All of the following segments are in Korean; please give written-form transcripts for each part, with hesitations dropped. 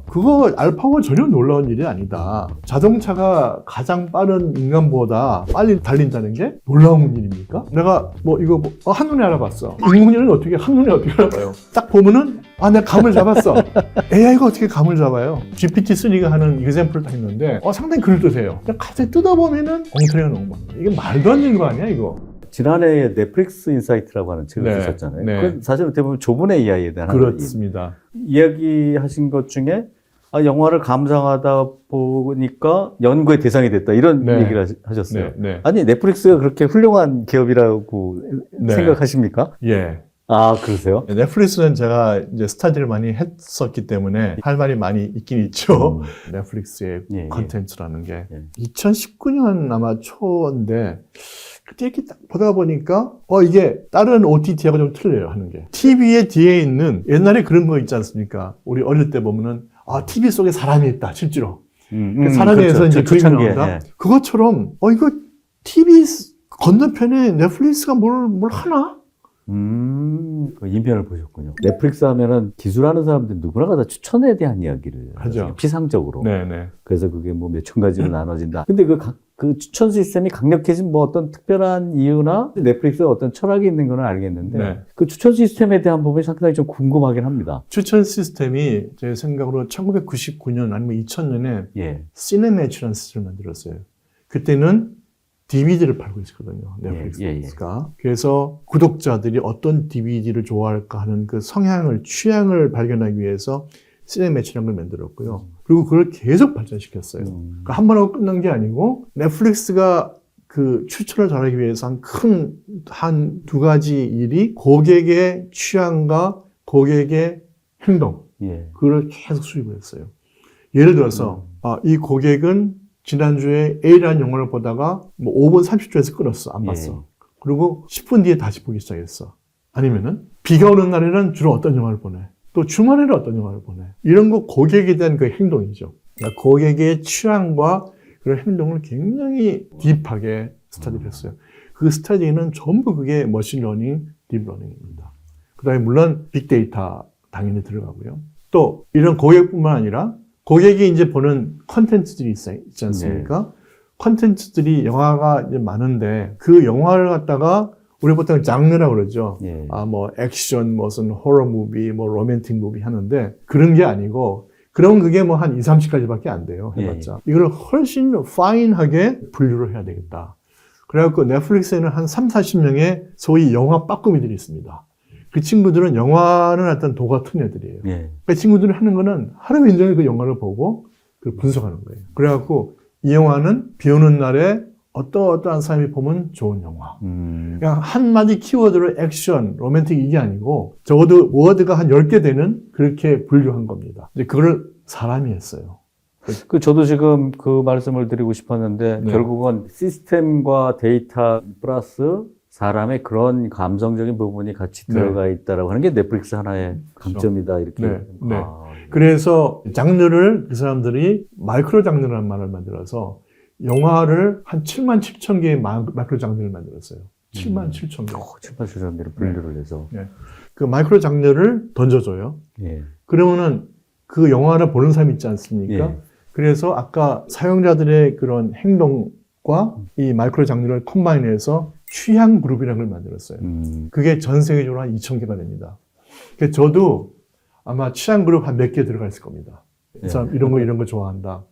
그거 알파고는 전혀 놀라운 일이 아니다. 자동차가 가장 빠른 인간보다 빨리 달린다는 게 놀라운 일입니까? 내가 한눈에 알아봤어. 인공지능은 한눈에 어떻게 알아봐요? 딱 보면은, 내가 감을 잡았어. AI가 어떻게 감을 잡아요? GPT-3가 하는 example을 딱 했는데, 상당히 그럴듯해요. 갑자기 뜯어보면은 엉터리가 너무 많아. 이게 말도 안 되는 거 아니야, 이거? 지난해에 넷플릭스 인사이트라고 하는 책을 네, 쓰셨잖아요. 네. 그건 사실 어떻게 보면 좁은 AI에 대한 그렇습니다. 이야기하신 것 중에 영화를 감상하다 보니까 연구의 대상이 됐다 이런 네. 얘기를 하셨어요. 네, 네. 아니 넷플릭스가 그렇게 훌륭한 기업이라고 네. 생각하십니까? 예. 그러세요? 넷플릭스는 제가 이제 스타디를 많이 했었기 때문에 할 말이 많이 있긴 있죠. 넷플릭스의 예, 예. 컨텐츠라는 게. 예. 2019년 아마 초인데, 그때 이렇게 딱 보다 보니까, 이게 다른 OTT하고 좀 틀려요, 하는 게. TV의 뒤에 있는, 옛날에 그런 거 있지 않습니까? 우리 어릴 때 보면은, TV 속에 사람이 있다, 실제로. 그 사람에서 그렇죠. 이제 그림이 초창기에, 나온다. 예. 그것처럼, 이거 TV 건너편에 넷플릭스가 뭘 하나? 그 인편을 보셨군요. 넷플릭스 하면은 기술하는 사람들 누구나가 다 추천에 대한 이야기를 하죠. 피상적으로. 네네. 그래서 그게 몇천 가지로 나눠진다. 근데 그 추천 시스템이 강력해진 어떤 특별한 이유나 넷플릭스의 어떤 철학이 있는 건 알겠는데 네. 그 추천 시스템에 대한 부분이 상당히 좀 궁금하긴 합니다. 추천 시스템이 제 생각으로 1999년 아니면 2000년에 예. 시네매치라는 시스템을 만들었어요. 그때는 DVD를 팔고 있었거든요. 넷플릭스가. 그래서 구독자들이 어떤 DVD를 좋아할까 하는 그 취향을 발견하기 위해서 시네매치라는 걸 만들었고요. 그리고 그걸 계속 발전시켰어요. 그러니까 한 번 하고 끝난 게 아니고 넷플릭스가 그 추천을 잘하기 위해서 한 두 가지 일이 고객의 취향과 고객의 행동. 예. 그걸 계속 수립을 했어요. 예를 들어서 이 고객은 지난주에 A라는 영화를 보다가 5분 30초에서 끊었어. 안 봤어. 예. 그리고 10분 뒤에 다시 보기 시작했어. 아니면은 비가 오는 날에는 주로 어떤 영화를 보내. 또 주말에는 어떤 영화를 보내. 이런 거 고객에 대한 그 행동이죠. 그러니까 고객의 취향과 그런 행동을 굉장히 딥하게 스터디를 했어요. 그 스터디는 전부 그게 머신러닝, 딥러닝입니다. 그 다음에 물론 빅데이터 당연히 들어가고요. 또 이런 고객뿐만 아니라 고객이 이제 보는 컨텐츠들이 있지 않습니까? 컨텐츠들이 영화가 이제 많은데 그 영화를 갖다가 우리 보통 장르라고 그러죠. 예. 액션, 무슨 호러 무비, 로맨틱 무비 하는데 그런 게 아니고 그러면 그게 한 2, 30까지밖에 안 돼요. 해봤자. 이걸 훨씬 파인하게 분류를 해야 되겠다. 그래갖고 넷플릭스에는 한 3, 40명의 소위 영화 빠꾸미들이 있습니다. 그 친구들은 영화는 어떤 도 같은 애들이에요. 예. 그 친구들이 하는 거는 하루 종일 그 영화를 보고 그걸 분석하는 거예요. 그래갖고 이 영화는 비 오는 날에 어떠한 사람이 보면 좋은 영화. 그냥 한마디 키워드로 액션, 로맨틱 이게 아니고 적어도 워드가 한 10개 되는 그렇게 분류한 겁니다. 이제 그걸 사람이 했어요. 저도 지금 그 말씀을 드리고 싶었는데 네. 결국은 시스템과 데이터 플러스 사람의 그런 감성적인 부분이 같이 들어가 있다라고 하는 게 넷플릭스 하나의 강점이다 이렇게. 네. 그래서 장르를 그 사람들이 마이크로 장르라는 말을 만들어서 영화를 한 7만 7천 개의 마이크로 장르를 만들었어요. 7만 7천 개. 7만 7천 개를 분류를 해서. 그 마이크로 장르를 던져줘요. 예. 그러면은 그 영화를 보는 사람이 있지 않습니까? 예. 그래서 아까 사용자들의 그런 행동과 이 마이크로 장르를 컴바인해서 취향 그룹이라는 걸 만들었어요. 그게 전 세계적으로 한 2,000개가 됩니다. 그래서 저도 아마 취향 그룹 한 몇 개 들어가 있을 겁니다. 이 사람 이런 거 좋아한다.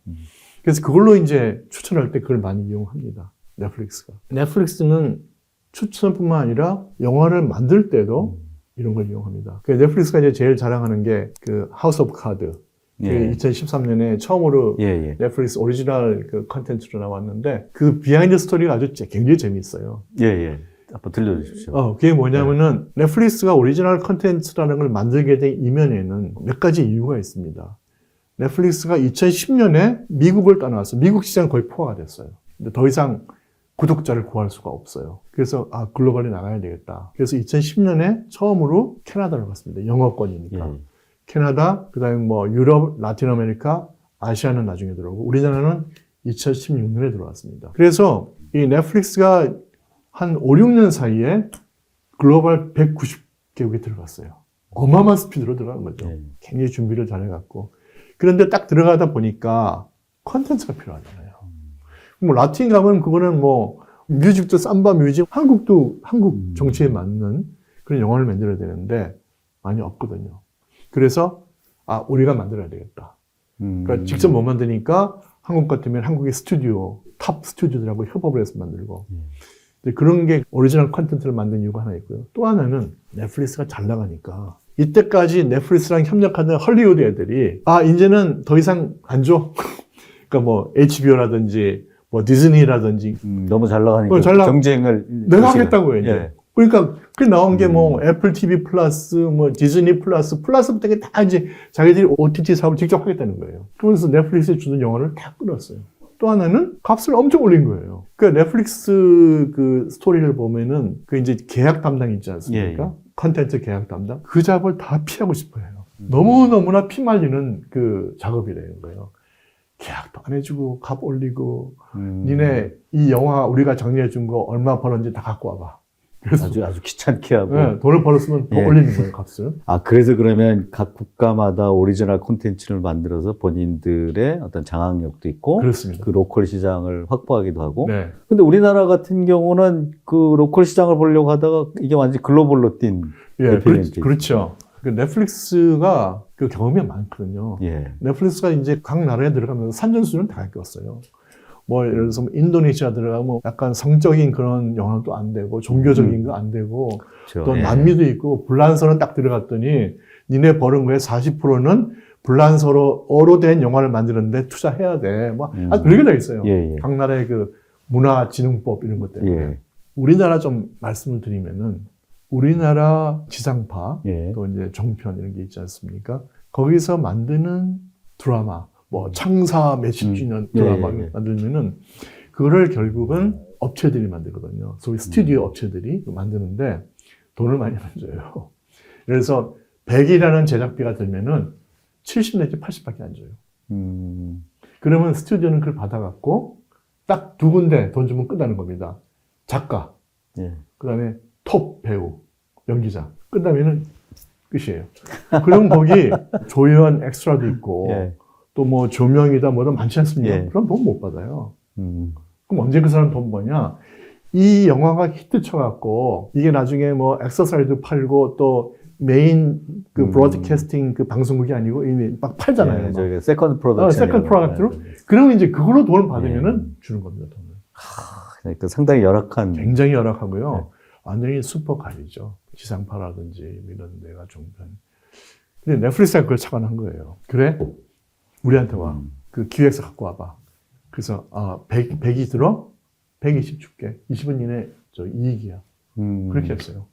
그래서 그걸로 이제 추천할 때 그걸 많이 이용합니다. 넷플릭스가. 넷플릭스는 추천뿐만 아니라 영화를 만들 때도 이런 걸 이용합니다. 그 넷플릭스가 이제 제일 자랑하는 게 그 하우스 오브 카드. 예. 2013년에 처음으로 넷플릭스 오리지널 그 컨텐츠로 나왔는데 그 비하인드 스토리가 아주 굉장히 재미있어요. 예. 한번 들려주십시오. 그게 뭐냐면은 넷플릭스가 오리지널 컨텐츠라는 걸 만들게 된 이면에는 몇 가지 이유가 있습니다. 넷플릭스가 2010년에 미국을 떠나서 미국 시장 거의 포화가 됐어요. 근데 더 이상 구독자를 구할 수가 없어요. 그래서 글로벌에 나가야 되겠다. 그래서 2010년에 처음으로 캐나다를 갔습니다. 영어권이니까. 캐나다, 그 다음에 유럽, 라틴 아메리카, 아시아는 나중에 들어오고 우리나라는 2016년에 들어왔습니다. 그래서 이 넷플릭스가 한 5, 6년 사이에 글로벌 190개국에 들어갔어요. 어마어마한 스피드로 들어간 거죠. 굉장히 준비를 잘해갖고. 그런데 딱 들어가다 보니까 컨텐츠가 필요하잖아요. 뭐 라틴 가면 그거는 뭐 뮤직도 삼바 뮤직, 한국도 한국 정치에 맞는 그런 영화를 만들어야 되는데 많이 없거든요. 그래서 우리가 만들어야 되겠다. 그러니까 직접 못 만드니까 한국 같으면 한국의 스튜디오, 탑 스튜디오들하고 협업을 해서 만들고 그런 게 오리지널 콘텐츠를 만든 이유가 하나 있고요. 또 하나는 넷플릭스가 잘 나가니까 이때까지 넷플릭스랑 협력하는 헐리우드 애들이 이제는 더 이상 안 줘. 그러니까 뭐 HBO라든지 뭐 디즈니라든지 너무 잘 나가니까 경쟁을 내가 하겠다고요. 이제. 예. 그러니까 그 나온 게 뭐 애플 TV 플러스, 뭐 디즈니 플러스부터 다 이제 자기들이 OTT 사업을 직접 하겠다는 거예요. 그러면서 넷플릭스에 주는 영화를 다 끊었어요. 또 하나는 값을 엄청 올린 거예요. 그 넷플릭스 그 스토리를 보면은 그 이제 계약 담당 있지 않습니까? 예. 컨텐츠 계약 담당. 그 작업을 다 피하고 싶어 해요. 너무너무나 피말리는 그 작업이라는 거예요. 계약도 안 해주고 값 올리고 니네 이 영화 우리가 정리해 준 거 얼마 벌었는지 다 갖고 와봐. 그래서 아주 귀찮게 하고 네, 돈을 벌었으면 더 올리는 거예요, 값을. 그래서 그러면 각 국가마다 오리지널 콘텐츠를 만들어서 본인들의 어떤 장악력도 있고 그렇습니다. 그 로컬 시장을 확보하기도 하고. 네. 근데 우리나라 같은 경우는 그 로컬 시장을 보려고 하다가 이게 완전히 글로벌로 뛴 예, 그렇죠. 그 넷플릭스가 그 경험이 많거든요. 예. 넷플릭스가 이제 각 나라에 들어가면서 산전수전 다 겪었어요. 뭐 예를 들어서 인도네시아 들어가면 약간 성적인 그런 영화도 안 되고 종교적인 거 안 되고 그렇죠. 또 예. 남미도 있고 불란서는 딱 들어갔더니 니네 버는 거에 40%는 불란서어로 된 영화를 만드는데 투자해야 돼. 뭐 별게 다 있어요. 예, 예. 각 나라의 그 문화진흥법 이런 것 때문에. 예. 우리나라 좀 말씀을 드리면은 우리나라 지상파 예. 또 이제 종편 이런 게 있지 않습니까? 거기서 만드는 드라마, 뭐 창사 몇십 주년 드라마 만들면은 그거를 결국은 업체들이 만들거든요. 소위 스튜디오 업체들이 만드는데 돈을 많이 안 줘요. 그래서 100이라는 제작비가 들면은 70 내지 80밖에 안 줘요. 그러면 스튜디오는 그걸 받아갖고 딱 두 군데 돈 주면 끝나는 겁니다. 작가, 예. 그 다음에 톱 배우, 연기자. 끝나면은 끝이에요. 그럼 거기 조연 엑스트라도 있고, 예. 또 뭐 조명이다 뭐다 많지 않습니까? 예. 그럼 돈 못 받아요. 그럼 언제 그 사람 돈 버냐? 이 영화가 히트 쳐갖고, 이게 나중에 뭐 엑서사이드 팔고 또 메인 그 브로드캐스팅 그 방송국이 아니고 이미 막 팔잖아요. 예, 저희가 세컨드 프로덕션. 세컨드 프로덕트로. 그러면 이제 그걸로 돈을 받으면은 주는 겁니다, 돈을. 그러니까 상당히 열악한. 굉장히 열악하고요. 완전히 슈퍼갈이죠. 지상파라든지 이런 데가 종편. 근데 넷플릭스가 그걸 착안한 거예요. 그래? 우리한테 와. 그 기획서 갖고 와봐. 그래서 100이 들어? 120 줄게. 20은 이내 이익이야. 그렇게 했어요.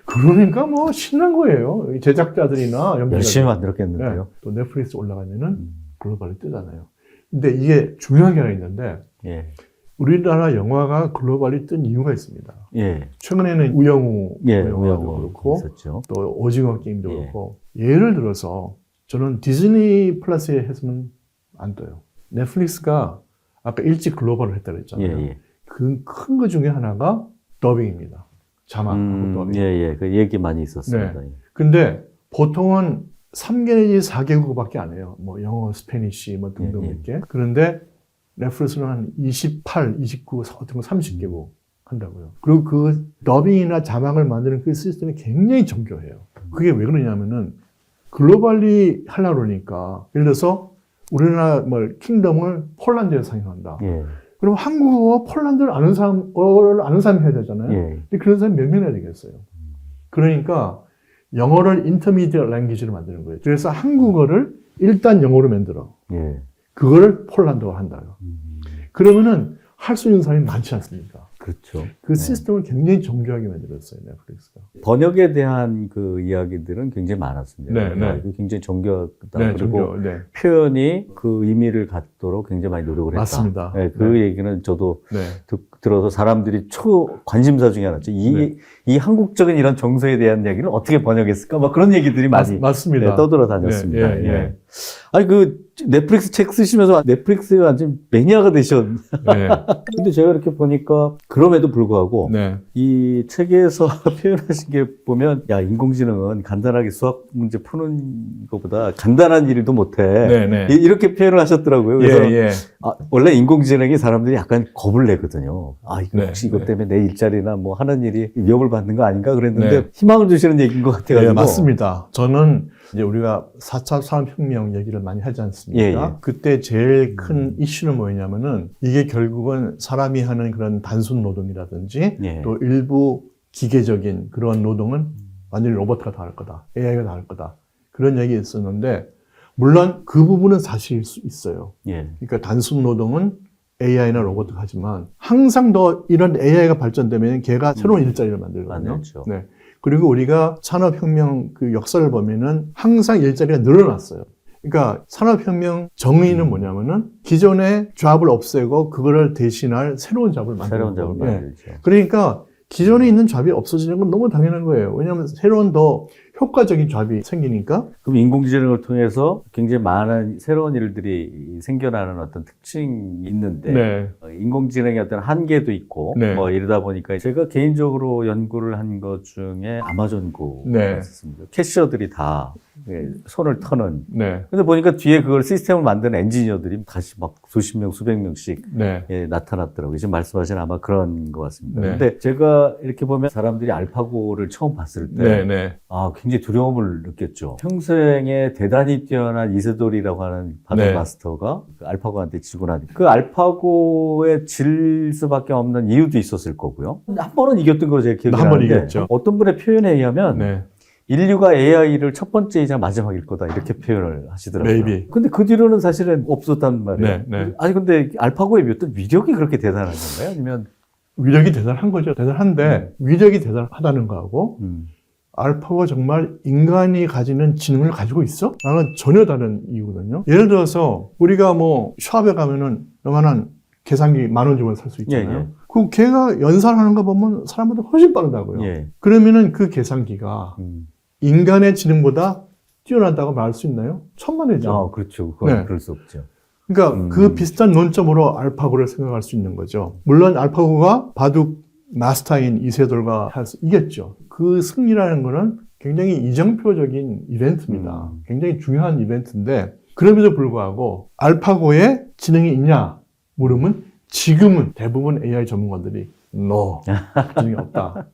그러니까 뭐 신난 거예요. 제작자들이나 열심히 만들었겠는데요. 네. 또 넷플릭스 올라가면은 글로벌이 뜨잖아요. 근데 이게 중요한 게 하나 있는데 예. 우리나라 영화가 글로벌이 뜬 이유가 있습니다. 예. 최근에는 우영우 영화도 우영우 그렇고 있었죠. 또 오징어 게임도 그렇고 예를 들어서 저는 디즈니 플러스에 했으면 안 떠요. 넷플릭스가 아까 일찍 글로벌을 했다고 했잖아요. 예, 예. 그 큰 거 중에 하나가 더빙입니다. 자막하고 더빙. 예, 예. 그 얘기 많이 있었습니다. 네. 근데 보통은 3개 내지 4개국어밖에 안 해요. 뭐 영어, 스페니쉬 뭐 등등 이렇게. 그런데 넷플릭스는 한 28, 29, 어떤 거 30개국 한다고요. 그리고 그 더빙이나 자막을 만드는 그 시스템이 굉장히 정교해요. 그게 왜 그러냐면은 글로벌리 하려고 그러니까 예를 들어서 우리나라 뭐 킹덤을 폴란드에서 상영한다. 예. 그럼 한국어, 폴란드를 아는 사람을 아는 사람이 해야 되잖아요. 예. 근데 그런 사람이 몇 명 해야 되겠어요. 그러니까 영어를 인터미디어 랭귀지로 만드는 거예요. 그래서 한국어를 일단 영어로 만들어. 예. 그거를 폴란드어로 한다요. 그러면은 할 수 있는 사람이 많지 않습니까? 그렇죠. 그 시스템을 굉장히 정교하게 만들었어요, 넷플릭스가. 번역에 대한 그 이야기들은 굉장히 많았습니다. 네, 네. 이거 굉장히 정교하다. 네, 그리고 네. 표현이 그 의미를 갖도록 굉장히 많이 노력을 했다. 맞습니다. 네, 그 네. 얘기는 저도 네. 들어서 사람들이 관심사 중에 하나죠. 이 한국적인 이런 정서에 대한 이야기를 어떻게 번역했을까? 막 그런 얘기들이 많이 맞습니다. 네, 떠돌아 다녔습니다. 예, 예, 예. 아니, 넷플릭스 책 쓰시면서 넷플릭스에 완전 매니아가 되셨. 네. 근데 제가 이렇게 보니까 그럼에도 불구하고 네. 이 책에서 표현하신 게 보면 야, 인공지능은 간단하게 수학 문제 푸는 것보다 간단한 일도 못해. 네, 네. 이렇게 표현을 하셨더라고요. 그래서 예, 예. 원래 인공지능이 사람들이 약간 겁을 내거든요. 아, 이거 네, 혹시 이것 네. 때문에 내 일자리나 뭐 하는 일이 위협을 받는 거 아닌가 그랬는데 네. 희망을 주시는 얘기인 것 같아가지고. 네, 맞습니다. 저는 이제 우리가 4차 산업혁명 얘기를 많이 하지 않습니까? 예, 예. 그때 제일 큰 이슈는 뭐였냐면은 이게 결국은 사람이 하는 그런 단순 노동이라든지 예. 또 일부 기계적인 그런 노동은 완전히 로봇가 다 할 거다. AI가 다 할 거다. 그런 얘기 있었는데 물론 그 부분은 사실일 수 있어요. 예. 그러니까 단순 노동은 AI나 로봇이 하지만 항상 더 이런 AI가 발전되면 걔가 새로운 일자리를 만들거든요. 만들죠. 네. 그리고 우리가 산업혁명 그 역사를 보면은 항상 일자리가 늘어났어요. 그러니까 산업혁명 정의는 뭐냐면은 기존의 잡을 없애고 그거를 대신할 새로운 잡을 만드는 새로운 잡을 거예요. 만들죠. 그러니까 기존에 있는 잡이 없어지는 건 너무 당연한 거예요. 왜냐하면 새로운 더 효과적인 잡이 생기니까. 그럼 인공지능을 통해서 굉장히 많은 새로운 일들이 생겨나는 어떤 특징이 있는데 네. 인공지능의 어떤 한계도 있고 네. 뭐 이러다 보니까 제가 개인적으로 연구를 한 것 중에 아마존고가 네. 있었습니다. 캐셔들이 다 손을 터는. 네. 근데 보니까 뒤에 그걸 시스템을 만드는 엔지니어들이 다시 막 수십 명, 수백 명씩 네. 나타났더라고요. 지금 말씀하신 아마 그런 것 같습니다. 네. 근데 제가 이렇게 보면 사람들이 알파고를 처음 봤을 때 네. 네. 아, 굉장히 두려움을 느꼈죠. 평생에 대단히 뛰어난 이세돌이라고 하는 바둑 네. 마스터가 그 알파고한테 지고 나니 그 알파고에 질 수밖에 없는 이유도 있었을 거고요. 한 번은 이겼던 거 제가 기억이 한번 나는데 이겼죠. 어떤 분의 표현에 의하면 네. 인류가 AI를 첫 번째이자 마지막일 거다 이렇게 표현을 하시더라고요. Maybe. 근데 그 뒤로는 사실은 없었단 말이에요. 네, 네. 아니 근데 알파고의 어떤 위력이 그렇게 대단한 건가요? 아니면 위력이 대단한 거죠. 대단한데 위력이 대단하다는 거하고 알파고가 정말 인간이 가지는 지능을 가지고 있어? 나는 전혀 다른 이유거든요. 예를 들어서 우리가 뭐 샵에 가면은 요만한 계산기 10,000원 주면 살 수 있잖아요. 예, 예. 그 걔가 연산하는 거 보면 사람보다 훨씬 빠르다고요. 예. 그러면은 그 계산기가 음. 인간의 지능보다 뛰어난다고 말할 수 있나요? 천만에죠. 아, 그렇죠. 그건 네. 그럴 수 없죠. 그러니까 그 비슷한 논점으로 알파고를 생각할 수 있는 거죠. 물론 알파고가 바둑 마스터인 이세돌과 해서 이겼죠. 그 승리라는 거는 굉장히 이정표적인 이벤트입니다. 굉장히 중요한 이벤트인데 그럼에도 불구하고 알파고의 지능이 있냐 물으면 지금은 대부분 AI 전문가들이 no, 지능이 없다.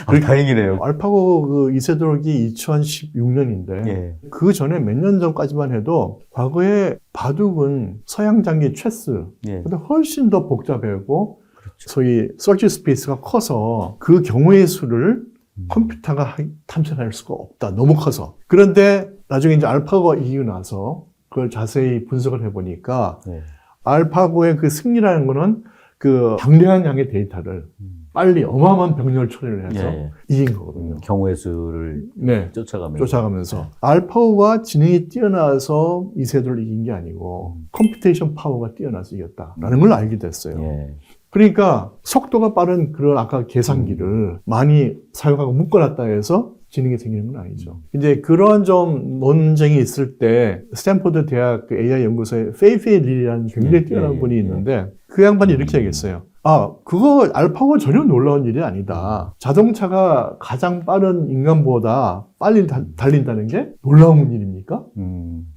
아, 다행이네요. 알파고 그 이세돌기 2016년인데 예. 그 전에 몇 년 전까지만 해도 과거에 바둑은 서양 장기 체스 예. 보다 훨씬 더 복잡하고 그렇죠. 소위 서치 스페이스가 커서 그 경우의 수를 컴퓨터가 탐색할 수가 없다. 너무 커서. 그런데 나중에 이제 알파고가 이기고 나서 그걸 자세히 분석을 해보니까 예. 알파고의 그 승리라는 거는 그 방대한 양의 데이터를 빨리 어마어마한 병력을 처리를 해서 예. 이긴 거거든요. 경우의 수를 네. 쫓아가면서. 알파고가 지능이 뛰어나서 이세돌을 이긴 게 아니고 컴퓨테이션 파워가 뛰어나서 이겼다라는 걸 알게 됐어요. 예. 그러니까 속도가 빠른 그런 아까 계산기를 많이 사용하고 묶어놨다 해서 지능이 생기는 건 아니죠. 이제 그런 좀 논쟁이 있을 때 스탠포드 대학 그 AI 연구소에 페이페이 릴이라는 굉장히 뛰어난 분이 있는데 그 양반이 이렇게 얘기했어요. 아, 그거 알파고 전혀 놀라운 일이 아니다. 자동차가 가장 빠른 인간보다 빨리 달린다는 게 놀라운 일입니까?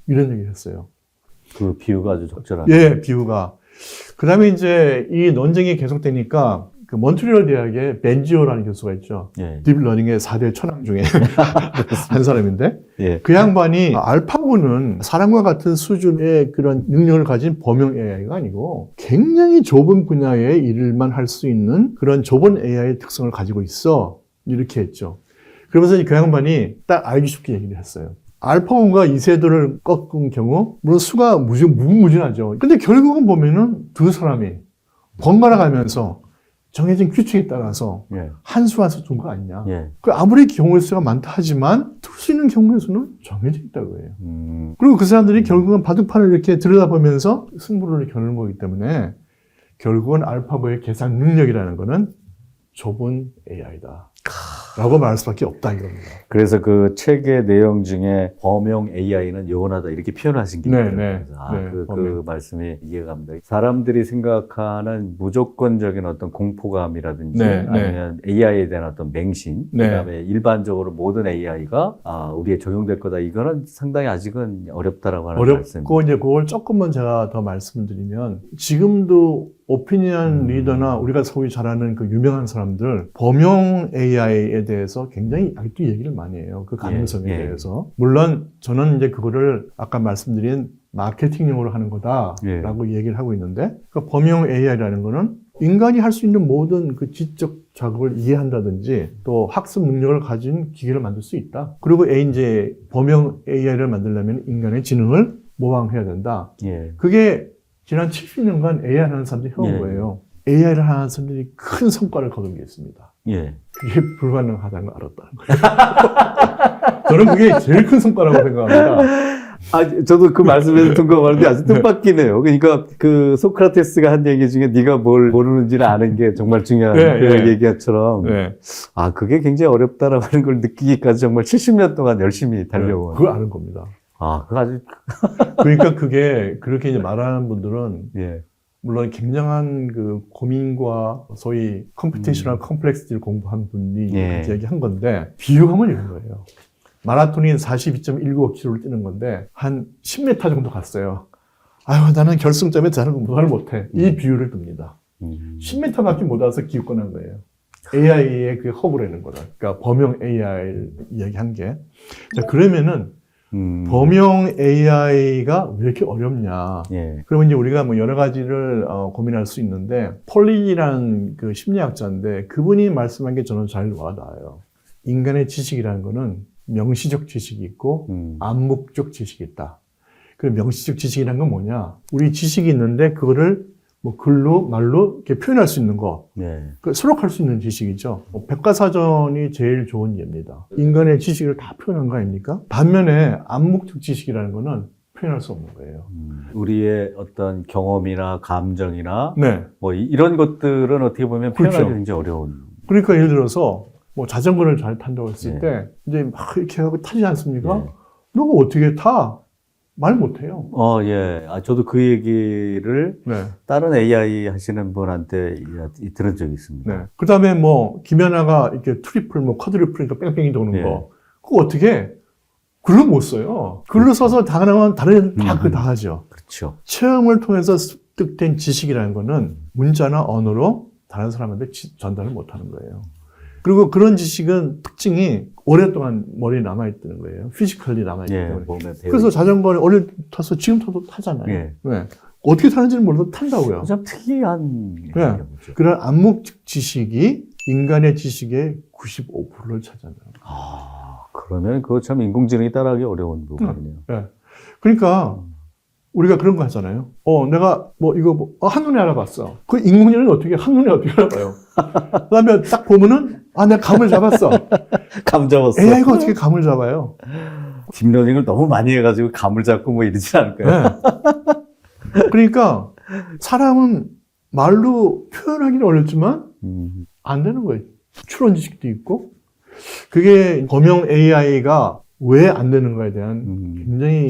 이런 얘기를 했어요. 그 비유가 아주 적절하네요. 예, 비유가. 그 다음에 이제 이 논쟁이 계속되니까 그 몬트리올 대학에 벤지오라는 교수가 있죠. 예. 딥러닝의 4대 천왕 중에 한 사람인데 예. 그 양반이 알파고는 사람과 같은 수준의 그런 능력을 가진 범용 AI가 아니고 굉장히 좁은 분야의 일만 할 수 있는 그런 좁은 AI의 특성을 가지고 있어. 이렇게 했죠. 그러면서 그 양반이 딱 알기 쉽게 얘기를 했어요. 알파고가 이세돌을 꺾은 경우 물론 수가 무궁무진하죠. 근데 결국은 보면은 두 사람이 번갈아 가면서 정해진 규칙에 따라서 예. 한 수 한 수 둔 거 아니냐. 예. 그 아무리 경우의 수가 많다 하지만 둘 수 있는 경우의 수는 정해져 있다고 해요. 그리고 그 사람들이 결국은 바둑판을 이렇게 들여다보면서 승부를 겨누는 거기 때문에 결국은 알파고의 계산 능력이라는 거는 좁은 AI다. 라고 말할 수밖에 없다 이겁니다. 그래서 그 책의 내용 중에 범용 AI는 영원하다 이렇게 표현하신 게 네, 있어요. 네, 그래서 네, 그 말씀이 이해가 갑니다. 사람들이 생각하는 무조건적인 어떤 공포감이라든지 네, 네. 아니면 AI에 대한 어떤 맹신, 네. 그다음에 일반적으로 모든 AI가 우리에 적용될 거다. 이거는 상당히 아직은 어렵다라고 하는 말씀입니다. 어렵고 이제 그걸 조금만 제가 더 말씀드리면 지금도 오피니언 리더나 우리가 소위 잘 아는 그 유명한 사람들 범용 AI에 대해서 굉장히 아직도 얘기를 많이 해요. 그 가능성에 예. 대해서. 물론 저는 이제 그거를 아까 말씀드린 마케팅용으로 하는 거다라고 얘기를 하고 있는데 그 범용 AI라는 거는 인간이 할 수 있는 모든 그 지적 작업을 이해한다든지 또 학습 능력을 가진 기계를 만들 수 있다. 그리고 이제 범용 AI를 만들려면 인간의 지능을 모방해야 된다. 예. 그게 지난 70년간 AI 하는 사람들이 해온 예. 거예요. AI를 하는 사람들이 큰 성과를 거둔 게 있습니다. 예. 그게 불가능하다는 걸 알았다는 거예요. 저는 그게 제일 큰 성과라고 생각합니다. 저도 그 말씀에서 동감하는데 아주 뜻밖이네요. 그러니까 그 소크라테스가 한 얘기 중에 네가 뭘 모르는지를 아는 게 정말 중요한 그 얘기처럼 네. 그게 굉장히 어렵다라고 하는 걸 느끼기까지 정말 70년 동안 열심히 달려온. 그걸 아는 겁니다. 그거 아주. 그러니까 그게 그렇게 이제 말하는 분들은 예. 물론 굉장한 그 고민과 소위 컴퓨테이셔널 컴플렉스를 공부한 분이 예. 얘기한 건데 비유하면 이런 거예요. 마라톤이 42.195km를 뛰는 건데 한 10m 정도 갔어요. 아유 나는 결승점에 저는 무사를 못해. 이 비유를 듭니다. 10m밖에 못 와서 기웃거는 거예요. AI의 그 허브라는 거다. 그러니까 범용 AI를 이야기한 게. 자 그러면은 범용 AI가 왜 이렇게 어렵냐. 예. 그러면 이제 우리가 뭐 여러 가지를 고민할 수 있는데 폴린이라는 그 심리학자인데 그분이 말씀한 게 저는 잘 와닿아요. 인간의 지식이라는 거는 명시적 지식이 있고 암묵적 지식이 있다. 그 명시적 지식이라는 건 뭐냐? 우리 지식이 있는데 그거를 뭐 글로 말로 이렇게 표현할 수 있는 거, 예. 그 수록할 수 있는 지식이죠. 백과사전이 제일 좋은 예입니다. 인간의 지식을 다 표현한 거 아닙니까? 반면에 암묵적 지식이라는 거는 표현할 수 없는 거예요. 우리의 어떤 경험이나 감정이나 네. 뭐 이런 것들은 어떻게 보면 표현하기 그렇죠. 굉장히 어려운. 그러니까 예를 들어서 뭐 자전거를 잘 탄다고 했을 네. 때 이제 막 이렇게 하고 타지 않습니까? 네. 너가 어떻게 타? 말 못해요. 예. 저도 그 얘기를 네. 다른 AI 하시는 분한테 들은 적이 있습니다. 네. 그 다음에 뭐, 김연아가 이렇게 트리플, 뭐, 쿼드리플이니까 뺑뺑이 도는 네. 거. 그거 어떻게, 글로 못 써요. 글로 써서 당연한 다른 애들 다 그거 다 하죠. 그렇죠. 체험을 통해서 습득된 지식이라는 거는 문자나 언어로 다른 사람한테 전달을 못 하는 거예요. 그리고 그런 지식은 특징이 오랫동안 머리에 남아있다는 거예요. 피지컬리 남아있기 예, 때문에. 몸에 그래서 자전거를 어릴 때 타서 지금 타도 타잖아요. 예. 네. 어떻게 타는지는 몰라도 탄다고요. 참 특이한 네. 경우죠. 그런 암묵적 지식이 인간의 지식의 95%를 차지하는 거예요. 그러면 그거 참 인공지능이 따라하기 어려운 부분이네요. 네. 그러니까 우리가 그런 거 하잖아요. 내가 뭐 이거 뭐 한눈에 알아봤어. 그 인공지능은 어떻게 한눈에 어떻게 알아봐요? 그다음에 딱 보면은 내가 감을 잡았어. 감 잡았어. AI가 어떻게 감을 잡아요? 딥러닝을 너무 많이 해가지고 감을 잡고 뭐 이러지 않을까요? 네. 그러니까 사람은 말로 표현하기는 어렵지만 안 되는 거예요. 추론 지식도 있고 그게 범용 AI가 왜 안 되는가에 대한 굉장히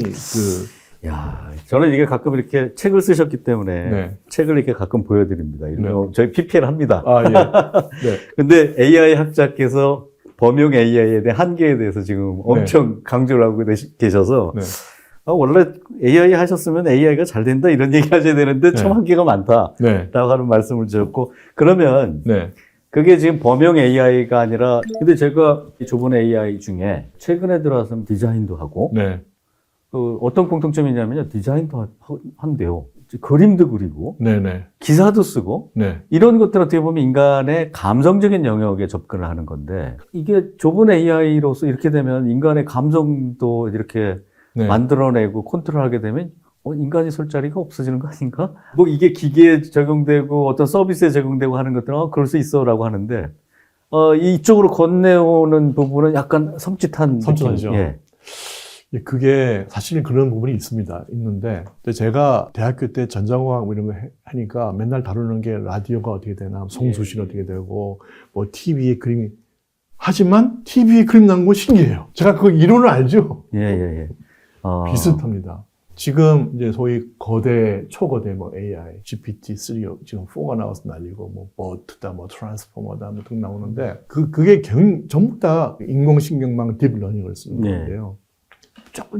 저는 이게 가끔 이렇게 책을 쓰셨기 때문에 네. 책을 이렇게 가끔 보여드립니다. 이런 네. 저희 PPL 합니다. 예. 네. 근데 AI 학자께서 범용 AI에 대한 한계에 대해서 지금 엄청 강조를 하고 계셔서 네. 원래 AI 하셨으면 AI가 잘 된다 이런 얘기 하셔야 되는데 네. 참 한계가 많다라고 네. 하는 말씀을 드렸고 그러면 네. 그게 지금 범용 AI가 아니라 근데 제가 좁은 AI 중에 최근에 들어와서 디자인도 하고 네. 어떤 공통점이 있냐면요. 디자인도 한대요. 그림도 그리고 네네. 기사도 쓰고 네. 이런 것들은 어떻게 보면 인간의 감정적인 영역에 접근을 하는 건데 이게 좁은 AI로서 이렇게 되면 인간의 감정도 이렇게 네. 만들어내고 컨트롤하게 되면 인간이 설 자리가 없어지는 거 아닌가? 뭐 이게 기계에 적용되고 어떤 서비스에 적용되고 하는 것들은 그럴 수 있어라고 하는데 이쪽으로 건네오는 부분은 약간 섬찟하죠. 느낌. 예. 그게 사실 그런 부분이 있는데 제가 대학교 때 전자공학 뭐 이런 거 하니까 맨날 다루는 게 라디오가 어떻게 되나 송수신 어떻게 되고 뭐 TV에 그림이 하지만 TV에 그림 나온 거 신기해요. 제가 그 이론을 알죠? 예, 예, 예. 비슷합니다. 지금 이제 소위 초거대 뭐 AI, GPT-3 지금 4가 나와서 날리고 뭐 버트다, 뭐 트랜스포머다, 뭐 등 나오는데 그게 전부 다 인공신경망 딥러닝을 쓰는 네. 건데요.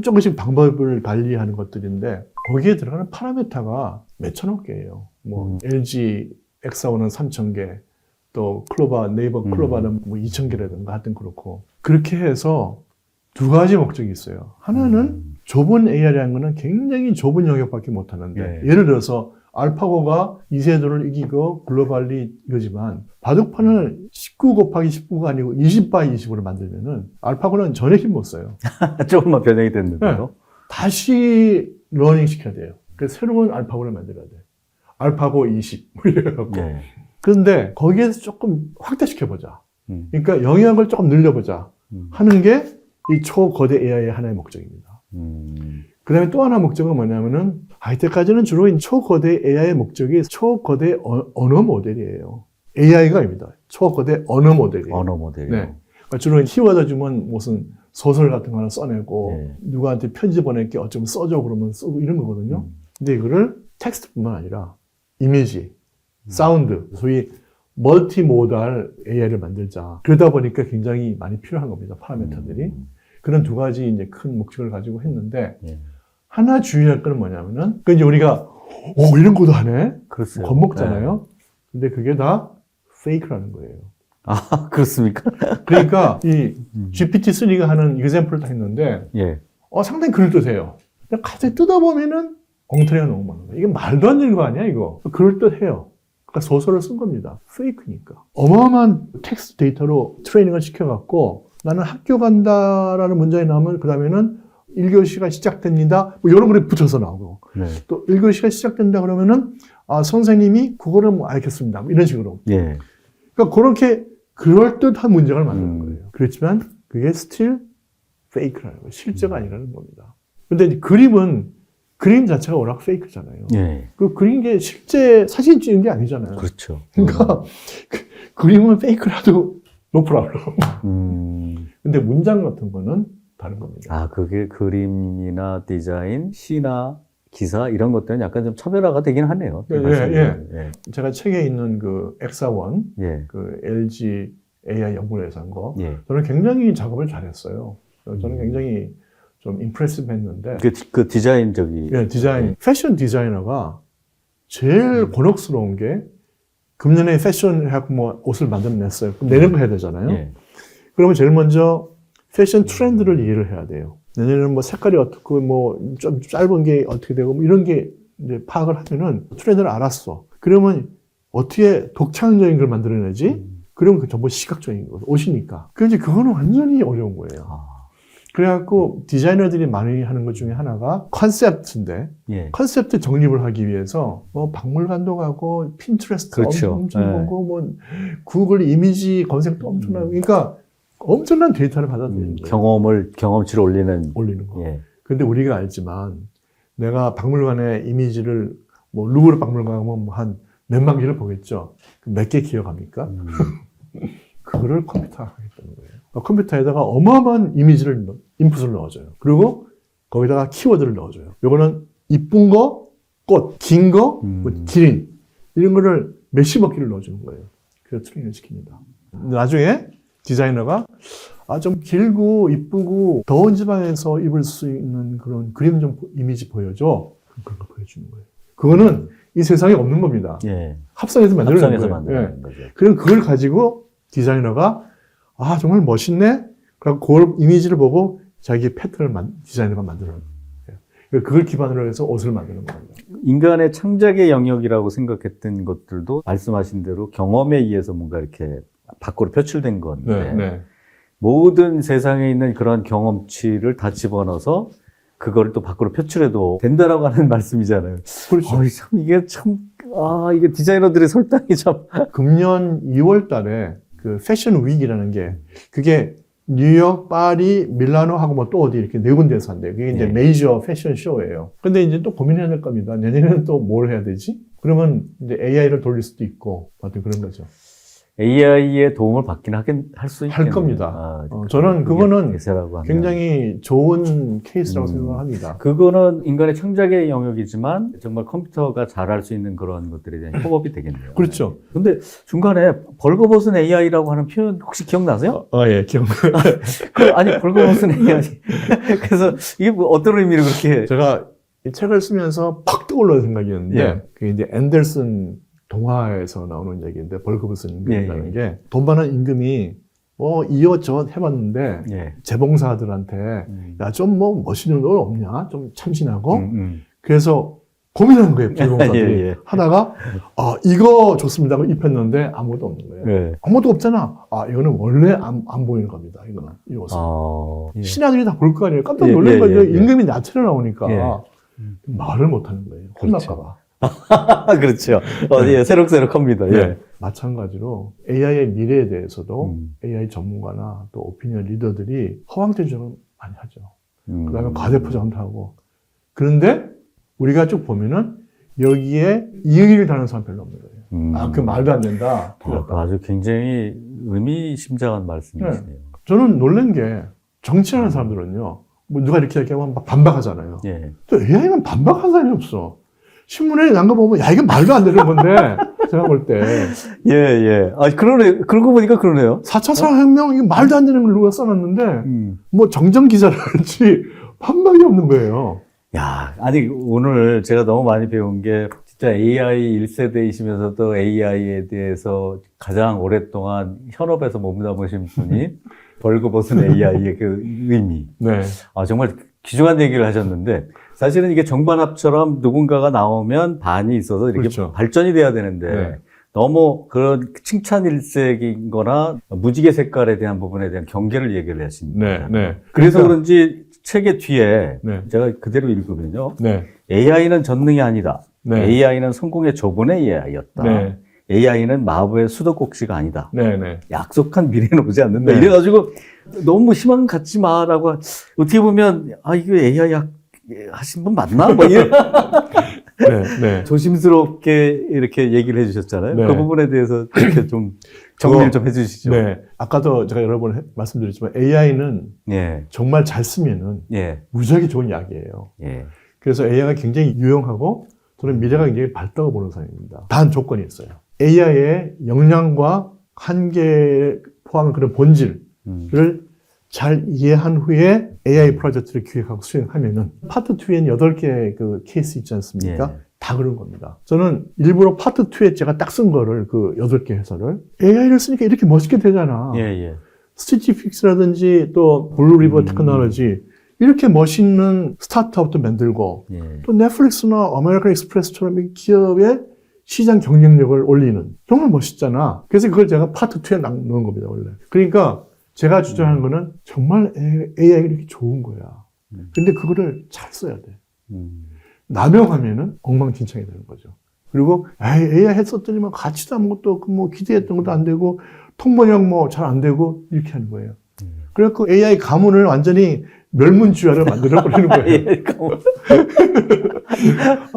조금씩 방법을 달리하는 것들인데 거기에 들어가는 파라미터가 몇천억 개예요. 뭐 LG X사원은 3,000개, 또 네이버 클로바는 뭐 2,000개라든가 하여튼 그렇고 그렇게 해서 두 가지 목적이 있어요. 하나는 좁은 AI라는 거는 굉장히 좁은 영역밖에 못 하는데 네. 예를 들어서 알파고가 이세돌을 이기고 글로벌리 이거지만 바둑판을 19 곱하기 19가 아니고 20 바이 20으로 만들면은 알파고는 전혀 힘 못 써요. 조금만 변형이 됐는데요. 네. 다시 러닝 시켜야 돼요. 그래서 새로운 알파고를 만들어야 돼요. 알파고 20. 뭐 이래갖고. 네. 그런데 거기에서 조금 확대시켜보자. 음. 그러니까 영역을 조금 늘려보자. 하는 게 이 초거대 AI의 하나의 목적입니다. 그 다음에 또 하나 목적은 뭐냐면은, 이때까지는 주로 이 초거대 AI의 목적이 초거대 언어 모델이에요. AI가 아닙니다. 초거대 언어 모델이에요. 언어 모델이요. 네. 그러니까 주로 키워드 주면 무슨 소설 같은 거 하나 써내고, 네. 누구한테 편지 보낼게 어쩌면 써줘 그러면 쓰고 이런 거거든요. 근데 이거를 텍스트뿐만 아니라 이미지, 사운드, 소위 멀티모달 AI를 만들자. 그러다 보니까 굉장히 많이 필요한 겁니다. 파라미터들이. 그런 두 가지 이제 큰 목적을 가지고 했는데, 예. 하나 주의할 건 뭐냐면은, 그 이제 우리가, 이런 것도 하네? 글쎄요. 겁먹잖아요? 근데 그게 다 페이크라는 거예요. 아, 그렇습니까? 그러니까 이 GPT-3가 하는 example을 다 했는데, 예. 상당히 그럴듯해요. 근데 갑자기 뜯어보면은 엉터리가 너무 많은 거예요. 이게 말도 안 되는 거 아니야, 이거? 그럴듯해요. 그러니까 소설을 쓴 겁니다. 페이크니까. 어마어마한 텍스트 데이터로 트레이닝을 시켜갖고 나는 학교 간다라는 문장이 나오면 그 다음에는 1교시가 시작됩니다. 뭐 이런 거에 붙여서 나오고. 네. 또 1교시가 시작된다 그러면은 선생님이 국어를 뭐 알겠습니다. 뭐 이런 식으로. 예. 그러니까 그렇게 그럴듯한 문장을 만드는 거예요. 그렇지만 그게 스틸 페이크라는 거예요. 실제가 아니라는 겁니다. 근데 그림 자체가 워낙 페이크잖아요. 예. 그 그린 게 실제 사진 찍은 게 아니잖아요. 그렇죠. 그러니까 그림은 페이크라도 no problem. 근데 문장 같은 거는 다른 겁니다. 아, 그게 그림이나 디자인, 시나 기사 이런 것들은 약간 좀 차별화가 되긴 하네요. 예. 제가 책에 있는 그 엑사원, 예. 그 LG AI 연구에서 한 거, 예. 저는 굉장히 작업을 잘했어요. 저는 굉장히 좀 임프레시브 했는데. 그 디자인적이. 예, 디자인. 패션 디자이너가 제일 곤혹스러운 게 금년에 패션 해갖고 뭐 옷을 만들어냈어요. 그럼 내년 거 해야 되잖아요. 예. 그러면 제일 먼저 패션 트렌드를 이해를 해야 돼요. 내년에는 뭐 색깔이 어떻고 뭐 좀 짧은 게 어떻게 되고 뭐 이런 게 이제 파악을 하면은 트렌드를 알았어. 그러면 어떻게 독창적인 걸 만들어내지? 그러면 그 전부 시각적인 거, 옷이니까. 그런데 그거는 완전히 어려운 거예요. 그래갖고 디자이너들이 많이 하는 것 중에 하나가 컨셉트인데, 예. 컨셉트 정립을 하기 위해서 뭐 박물관도 가고 핀트레스트 그렇죠. 엄청 보고 뭐 구글 이미지 검색도 엄청나고 그러니까 엄청난 데이터를 받아들이는 거예요. 경험치를 올리는 거. 예. 근데 우리가 알지만 내가 박물관의 이미지를 뭐 루브르 박물관 가면 한 몇만 개를 보겠죠. 몇 개 기억합니까? 그거를 컴퓨터가 하겠다는 거예요. 컴퓨터에다가 어마어마한 이미지를 인풋을 넣어줘요. 그리고 거기다가 키워드를 넣어줘요. 요거는 이쁜 거, 꽃, 긴 거, 뭐 기린 이런 거를 몇십억 개를 넣어주는 거예요. 그래서 트레이닝을 시킵니다. 나중에 디자이너가 좀 길고 이쁘고 더운 지방에서 입을 수 있는 그런 그림 좀 이미지 보여줘. 그런 거 보여주는 거예요. 그거는 이 세상에 없는 겁니다. 예. 합성해서 만드는 거예요. 만드는 거죠. 그럼 그걸 가지고 디자이너가 정말 멋있네. 그럼 그 이미지를 보고 자기 패턴을 디자이너가 만드는 거예요. 그걸 기반으로 해서 옷을 만드는 겁니다. 인간의 창작의 영역이라고 생각했던 것들도 말씀하신 대로 경험에 의해서 뭔가 이렇게 밖으로 표출된 건데 네. 모든 세상에 있는 그런 경험치를 다 집어넣어서 그거를 또 밖으로 표출해도 된다라고 하는 말씀이잖아요. 그렇죠. 이게 디자이너들의 설탕이 참. 금년 2월 달에 그 패션 윅이라는 게 그게 뉴욕, 파리, 밀라노하고 뭐 또 어디 이렇게 네 군데에서 한대요. 그게 이제 메이저 패션 쇼예요. 근데 이제 또 고민해야 될 겁니다. 내년에는 또 뭘 해야 되지? 그러면 이제 AI를 돌릴 수도 있고, 하여튼 그런 거죠. AI의 도움을 받긴 할 수 있겠네요. 할 겁니다. 저는 그거는 굉장히 좋은 케이스라고 생각합니다. 그거는 인간의 창작의 영역이지만 정말 컴퓨터가 잘할 수 있는 그런 것들에 대한 협업이 되겠네요. 그렇죠. 근데 중간에 벌거벗은 AI라고 하는 표현 혹시 기억나세요? 예, 기억나요. 아니, 벌거벗은 AI. 그래서 이게 뭐 어떤 의미로 그렇게. 제가 이 책을 쓰면서 팍 떠올라는 생각이었는데, 예. 그게 이제 앤더슨 동화에서 나오는 얘기인데, 벌거벗은 임금이라는 게, 돈 많은 임금이 이것저것 해봤는데, 예. 재봉사들한테, 야, 좀 멋있는 거 없냐? 좀 참신하고. 그래서 고민하는 거예요, 재봉사들이. 예. 하다가, 이거 좋습니다. 하고 입혔는데 아무도 없는 거예요. 예. 아무도 없잖아. 이거는 원래 안 보이는 겁니다. 이거는. 이것은. 예. 신하들이 다 볼 거 아니에요. 깜짝 놀란 거죠. 임금이 나체로 나오니까. 예. 말을 못 하는 거예요. 혼날까봐. 그렇죠. 예, 새록새록합니다. 예. 네. 마찬가지로 AI의 미래에 대해서도 AI 전문가나 또 오피니언 리더들이 허황된 주장을 많이 하죠. 그 다음에 과대포장도 하고. 그런데 우리가 쭉 보면은 여기에 이의를 다는 사람 별로 없는 거예요. 그 말도 안 된다. 아주 굉장히 의미심장한 말씀이시네요. 저는 놀란 게 정치하는 사람들은요. 뭐 누가 이렇게 얘기하면 막 반박하잖아요. 예. 또 AI는 반박하는 사람이 없어. 신문에 난 거 보면, 야, 이게 말도 안 되는 건데, 제가 볼 때. 예. 그러네. 그러고 보니까 그러네요. 4차 산업혁명, 이게 말도 안 되는 걸 누가 써놨는데, 뭐 정정 기자라든지 반박이 없는 거예요. 야, 아니, 오늘 제가 너무 많이 배운 게, 진짜 AI 1세대이시면서도 AI에 대해서 가장 오랫동안 현업에서 몸담으신 분이 벌거벗은 AI의 그 의미. 네. 정말 귀중한 얘기를 하셨는데, 사실은 이게 정반합처럼 누군가가 나오면 반이 있어서 이렇게 그렇죠. 발전이 돼야 되는데, 네. 너무 그런 칭찬 일색인 거나 무지개 색깔에 대한 부분에 대한 경계를 얘기를 하십니다. 네. 그래서 그런지 책의 뒤에 네. 제가 그대로 읽으면요. 네. AI는 전능이 아니다. 네. AI는 성공의 조건의 AI였다. 네. AI는 마법의 수도꼭지가 아니다. 네. 약속한 미래는 오지 않는다. 네. 이래가지고 너무 희망 갖지 마라고 어떻게 보면 이거 AI 하신 분 맞나? 뭐 이런 네. 조심스럽게 이렇게 얘기를 해주셨잖아요. 네. 그 부분에 대해서 이렇게 좀 정리를 좀 해주시죠. 네. 아까도 제가 여러 번 말씀드렸지만 AI는 예. 정말 잘 쓰면은 예. 무지하게 좋은 약이에요. 예. 그래서 AI가 굉장히 유용하고 저는 미래가 굉장히 밝다고 보는 사람입니다. 단 조건이 있어요. AI의 역량과 한계에 포함한 그런 본질을 잘 이해한 후에 AI 프로젝트를 기획하고 수행하면은 파트 2에는 8개의 그 케이스 있지 않습니까? 예. 다 그런 겁니다. 저는 일부러 파트 2에 제가 딱 쓴 거를 그 8개 회사를 AI를 쓰니까 이렇게 멋있게 되잖아. 예. 스티치픽스라든지 또 블루리버 테크놀로지 이렇게 멋있는 스타트업도 만들고 예. 또 넷플릭스나 아메리칸 익스프레스처럼 이 기업의 시장 경쟁력을 올리는 정말 멋있잖아. 그래서 그걸 제가 파트 2에 넣은 겁니다, 원래. 그러니까 제가 주장하는 거는 정말 AI가 이렇게 좋은 거야. 근데 그거를 잘 써야 돼. 남용하면은 엉망진창이 되는 거죠. 그리고 AI 했었더니 뭐 가치도 아무것도 없고 뭐 기대했던 것도 안 되고 통번역 뭐 잘 안 되고 이렇게 하는 거예요. 그래서 AI 가문을 완전히 멸문지화를 만들어버리는 거예요. 예,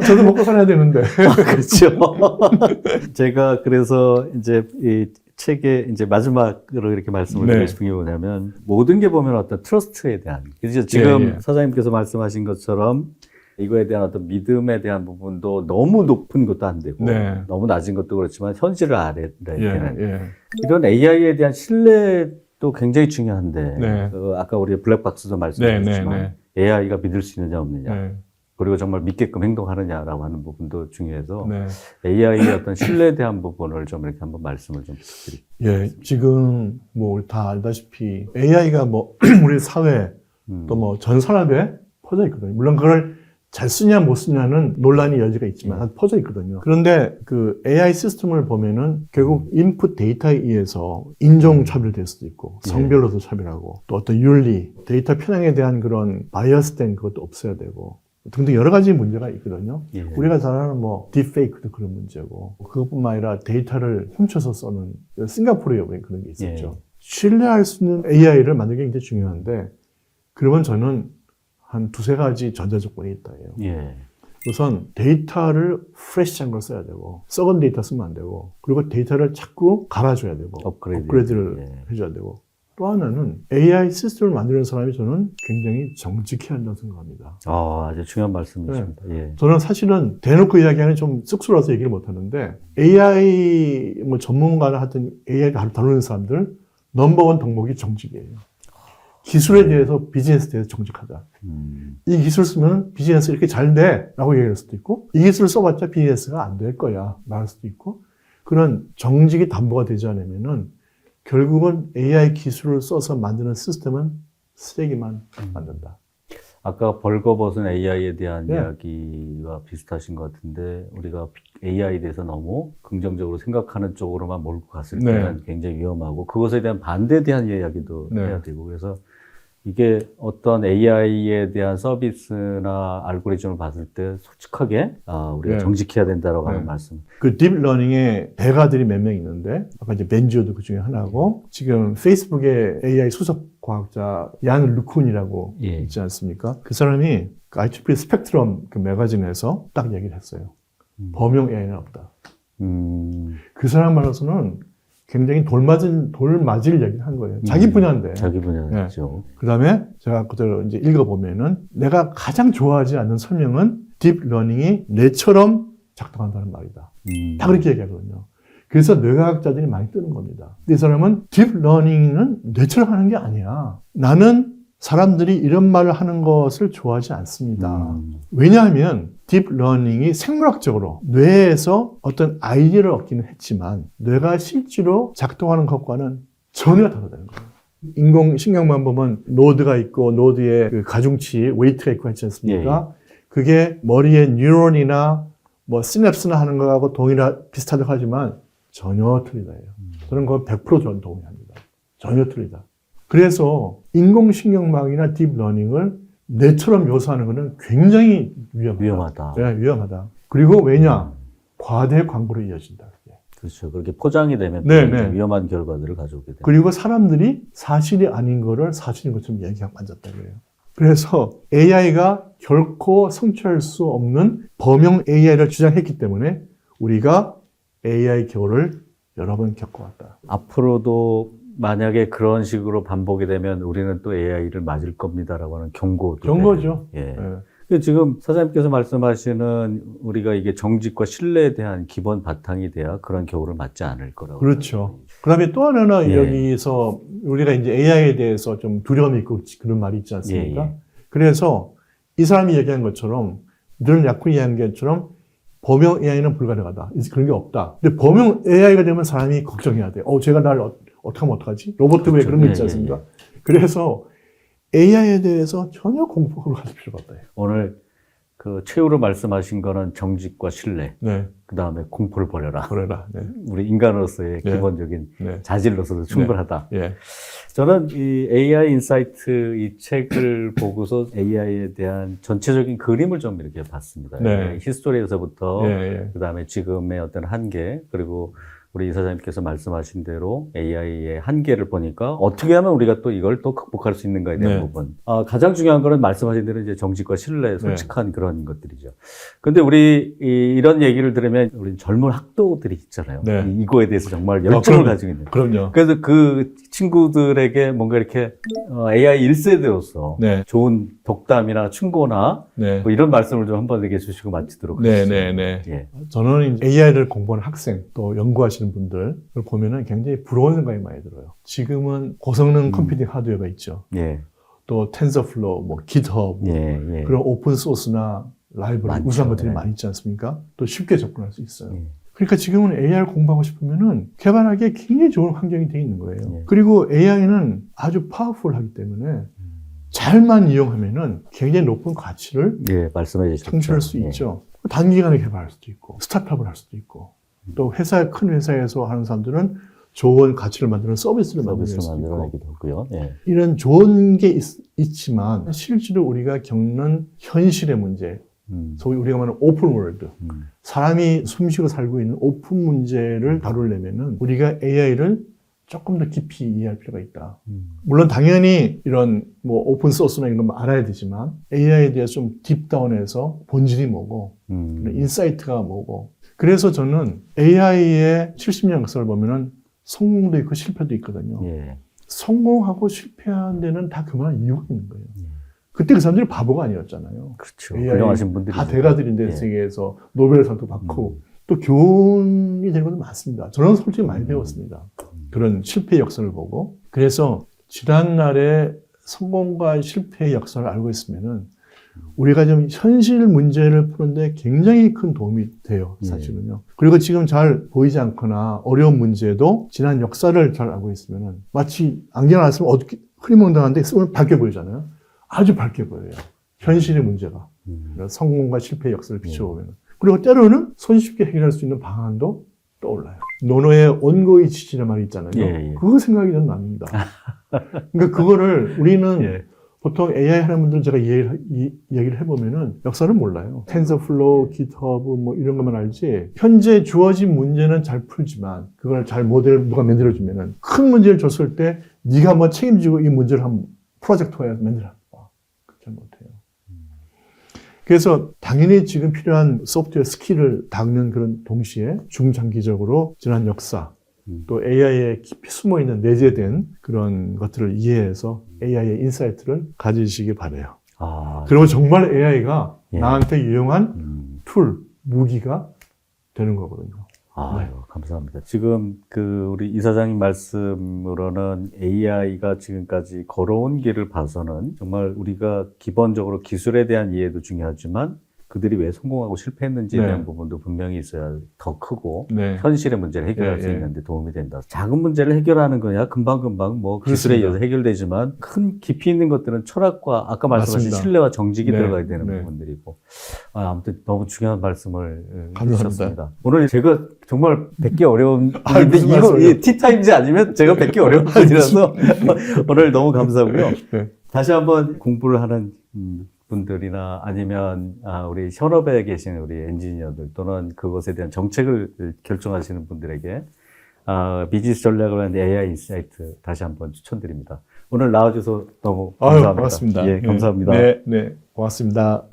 저도 먹고 살아야 되는데. 그렇죠. 제가 그래서 이제 이 책의 이제 마지막으로 이렇게 말씀을 드리고 싶은 게 뭐냐면 모든 게 보면 어떤 트러스트에 대한 그래서 지금 사장님께서 말씀하신 것처럼 이거에 대한 어떤 믿음에 대한 부분도 너무 높은 것도 안 되고 너무 낮은 것도 그렇지만 현실을 알아야 되는 이런 AI에 대한 신뢰도 굉장히 중요한데 아까 우리 블랙박스도 말씀하셨지만 AI가 믿을 수 있느냐 없느냐 그리고 정말 믿게끔 행동하느냐라고 하는 부분도 중요해서 AI의 어떤 신뢰에 대한 부분을 좀 이렇게 한번 말씀을 좀 부탁드립니다. 예, 지금 뭐 우리 다 알다시피 AI가 뭐 우리 사회 또 뭐 전 산업에 퍼져 있거든요. 물론 그걸 잘 쓰냐 못 쓰냐는 논란의 여지가 있지만 퍼져 있거든요. 그런데 그 AI 시스템을 보면은 결국 인풋 데이터에 의해서 인종 차별될 수도 있고 성별로도 차별하고 또 어떤 윤리, 데이터 편향에 대한 그런 바이어스된 그것도 없어야 되고 등등 여러 가지 문제가 있거든요. 우리가 잘 아는 뭐 딥페이크도 그런 문제고 그것뿐만 아니라 데이터를 훔쳐서 써는 싱가포르에 그런 게 있었죠. 신뢰할 수 있는 AI를 만들기 굉장히 중요한데 그러면 저는 한 두세 가지 전제 조건이 있다예요. 우선 데이터를 프레시한 걸 써야 되고 썩은 데이터 쓰면 안 되고 그리고 데이터를 자꾸 갈아줘야 되고 업그레이드를 예. 해줘야 되고 또 하나는 AI 시스템을 만드는 사람이 저는 굉장히 정직해야 한다고 생각합니다. 아주 중요한 말씀이십니다. 예. 저는 사실은 대놓고 이야기하는 좀 쑥스러워서 얘기를 못하는데 AI 뭐 전문가나 하여튼 AI를 다루는 사람들 넘버원 덕목이 정직이에요. 기술에 대해서 비즈니스에 대해서 정직하다. 이 기술 쓰면 비즈니스 이렇게 잘 돼 라고 얘기할 수도 있고 이 기술 써봤자 비즈니스가 안 될 거야 말할 수도 있고 그런 정직이 담보가 되지 않으면은 결국은 AI 기술을 써서 만드는 시스템은 쓰레기만 만든다. 아까 벌거벗은 AI에 대한 네. 이야기와 비슷하신 것 같은데 우리가 AI에 대해서 너무 긍정적으로 생각하는 쪽으로만 몰고 갔을 네. 때는 굉장히 위험하고 그것에 대한 반대에 대한 이야기도 네. 해야 되고 그래서 이게 어떤 AI에 대한 서비스나 알고리즘을 봤을 때 솔직하게 우리가 네. 정직해야 된다고 하는 네. 말씀. 그 딥러닝의 대가들이 몇 명 있는데 아까 이제 벤지오도 그 중에 하나고 지금 페이스북의 AI 수석 과학자 얀 루쿤이라고 예. 있지 않습니까? 그 사람이 그 IEEE 스펙트럼 그 매거진에서 딱 얘기를 했어요. 범용 AI는 없다. 그 사람 말로서는 굉장히 돌맞을 얘기를 한 거예요. 자기 분야인데. 자기 분야죠. 그 다음에 제가 그대로 이제 읽어보면은 내가 가장 좋아하지 않는 설명은 딥러닝이 뇌처럼 작동한다는 말이다. 다 그렇게 얘기하거든요. 그래서 뇌과학자들이 많이 뜨는 겁니다. 근데 이 사람은 딥러닝은 뇌처럼 하는 게 아니야. 나는 사람들이 이런 말을 하는 것을 좋아하지 않습니다. 왜냐하면 딥러닝이 생물학적으로 뇌에서 어떤 아이디어를 얻기는 했지만 뇌가 실제로 작동하는 것과는 전혀 다르다는 거예요. 인공신경만 보면 노드가 있고 노드에 그 가중치, 웨이트가 있고 했지 않습니까? 그게 머리에 뉴런이나 뭐 시냅스나 하는 거하고 비슷하다고 하지만 전혀 틀리다예요. 저는 그건 100% 동의합니다. 전혀 틀리다. 그래서 인공신경망이나 딥러닝을 뇌처럼 묘사하는 것은 굉장히 위험하다. 네, 위험하다. 그리고 왜냐? 과대 광고로 이어진다. 그게. 그렇죠. 그렇게 포장이 되면 네. 위험한 결과들을 가져오게 됩니다. 그리고 사람들이 사실이 아닌 거를 사실인 것처럼 얘기하고 앉았다 그래요. 그래서 AI가 결코 성취할 수 없는 범용 AI를 주장했기 때문에 우리가 AI 겨울을 여러 번 겪어왔다. 앞으로도 만약에 그런 식으로 반복이 되면 우리는 또 AI를 맞을 겁니다라고 하는 경고죠. 예. 네. 지금 사장님께서 말씀하시는 우리가 이게 정직과 신뢰에 대한 기본 바탕이 돼야 그런 겨울을 맞지 않을 거라고. 그렇죠. 그 다음에 또 하나는 여기서 우리가 이제 AI에 대해서 좀 두려움이 있고 그런 말이 있지 않습니까? 그래서 이 사람이 얘기한 것처럼, 늘 약군이 얘기한 것처럼 범용 AI는 불가능하다. 그런 게 없다. 근데 범용 AI가 되면 사람이 걱정해야 돼. 제가 날 어떻게 하면 어떡하지? 로봇 왜 그런 거 있지 않습니까? 그래서 AI에 대해서 전혀 공포를 가질 필요가 없다. 오늘 그 최후로 말씀하신 거는 정직과 신뢰. 네. 그 다음에 공포를 버려라. 버려라. 네. 우리 인간으로서의 네. 기본적인 네. 자질로서도 충분하다. 예. 저는 이 AI 인사이트 이 책을 보고서 AI에 대한 전체적인 그림을 좀 이렇게 봤습니다. 네. 히스토리에서부터 그 다음에 지금의 어떤 한계 그리고 우리 이사장님께서 말씀하신 대로 AI의 한계를 보니까 어떻게 하면 우리가 또 이걸 또 극복할 수 있는가에 대한 부분. 가장 중요한 거는 말씀하신 대로 이제 정직과 신뢰, 솔직한 그런 것들이죠. 근데 우리 이런 얘기를 들으면 우리 젊은 학도들이 있잖아요. 이거에 대해서 정말 열정을 가지고 있는. 그럼요. 그래서 그 친구들에게 뭔가 이렇게 AI 1세대로서 좋은 독담이나 충고나 뭐 이런 말씀을 좀 한번 얘기해 주시고 마치도록 하겠습니다. 예. 저는 AI를 공부하는 학생 또 연구하시는 분들을 보면은 굉장히 부러운 생각이 많이 들어요. 지금은 고성능 컴퓨팅 하드웨어가 있죠. 또 텐서플로우, 뭐 GitHub, 그런 오픈 소스나 라이브러리 우수한 것들이 많이 있지 않습니까? 또 쉽게 접근할 수 있어요. 그러니까 지금은 AI를 공부하고 싶으면은 개발하기에 굉장히 좋은 환경이 되어 있는 거예요. 그리고 AI는 아주 파워풀하기 때문에 잘만 이용하면은 굉장히 높은 가치를 창출할 수 있죠. 단기간에 개발할 수도 있고, 스타트업을 할 수도 있고, 또 큰 회사에서 하는 사람들은 좋은 가치를 만드는 서비스를 만들 수도 있고. 이런 좋은 게 있지만 실제로 우리가 겪는 현실의 문제, 소위 우리가 말하는 오픈 월드, 사람이 숨쉬고 살고 있는 오픈 문제를 다루려면은 우리가 AI를 조금 더 깊이 이해할 필요가 있다. 물론 당연히 이런 뭐 오픈 소스나 이런 거 알아야 되지만 AI에 대해서 좀 딥다운해서 본질이 뭐고 인사이트가 뭐고 그래서 저는 AI의 70년 역사를 보면은 성공도 있고 실패도 있거든요. 예. 성공하고 실패한 데는 다 그만한 이유가 있는 거예요. 그때 그 사람들이 바보가 아니었잖아요. 그렇죠. AI 훌륭하신 분들이 다 대가들인데 예. 세계에서 노벨상도 받고 또 교훈이 되는 것도 많습니다. 저는 솔직히 많이 배웠습니다. 그런 실패 역사를 보고 그래서 지난날의 성공과 실패의 역사를 알고 있으면은 우리가 좀 현실 문제를 푸는데 굉장히 큰 도움이 돼요, 사실은요. 그리고 지금 잘 보이지 않거나 어려운 문제도 지난 역사를 잘 알고 있으면은 마치 안경 안 쓰면 어둡게 흐리멍텅한데 쓰면 밝게 보이잖아요. 아주 밝게 보여요. 현실의 문제가. 성공과 실패의 역사를 비춰보면. 그리고 때로는 손쉽게 해결할 수 있는 방안도 떠올라요. 노노의 온고의 지지란 말이 있잖아요. 예, 예. 그거 생각이 전 납니다. 그러니까 그거를 우리는 예. 보통 AI 하는 분들 제가 얘기를 해보면은 역사를 몰라요. 텐서플로우, 깃허브 뭐 이런 것만 알지. 현재 주어진 문제는 잘 풀지만 그걸 잘 모델 누가 만들어주면은 큰 문제를 줬을 때 네가 한번 책임지고 이 문제를 한번 프로젝트화해서 만들어 봐. 잘 못해요. 그래서 당연히 지금 필요한 소프트웨어 스킬을 닦는 그런 동시에 중장기적으로 지난 역사 또 AI에 깊이 숨어있는 내재된 그런 것들을 이해해서 AI의 인사이트를 가지시기 바라요. 그러면 정말 AI가 예. 나한테 유용한 툴, 무기가 되는 거거든요. 아유, 감사합니다. 지금 우리 이사장님 말씀으로는 AI가 지금까지 걸어온 길을 봐서는 정말 우리가 기본적으로 기술에 대한 이해도 중요하지만 그들이 왜 성공하고 실패했는지에 네. 대한 부분도 분명히 있어야 더 크고 네. 현실의 문제를 해결할 예, 수 예. 있는데 도움이 된다. 작은 문제를 해결하는 거야 금방금방 뭐 기술에 그렇습니다. 의해서 해결되지만 큰 깊이 있는 것들은 철학과 아까 말씀하신 맞습니다. 신뢰와 정직이 네, 들어가야 되는 네. 부분들이고 아무튼 너무 중요한 말씀을 감사합니다. 해주셨습니다. 오늘 제가 정말 뵙기 어려운 아이, 무슨 이거 말씀이에요? 티타임즈 아니면 제가 뵙기 어려운 분이라서 오늘 너무 감사하고요. 네. 다시 한번 공부를 하는 분들이나 아니면 우리 현업에 계신 우리 엔지니어들 또는 그것에 대한 정책을 결정하시는 분들에게 비즈니스 전략을 하는 AI 인사이트 다시 한번 추천드립니다. 오늘 나와주셔서 너무 감사합니다. 고맙습니다. 예, 감사합니다. 네, 네, 고맙습니다.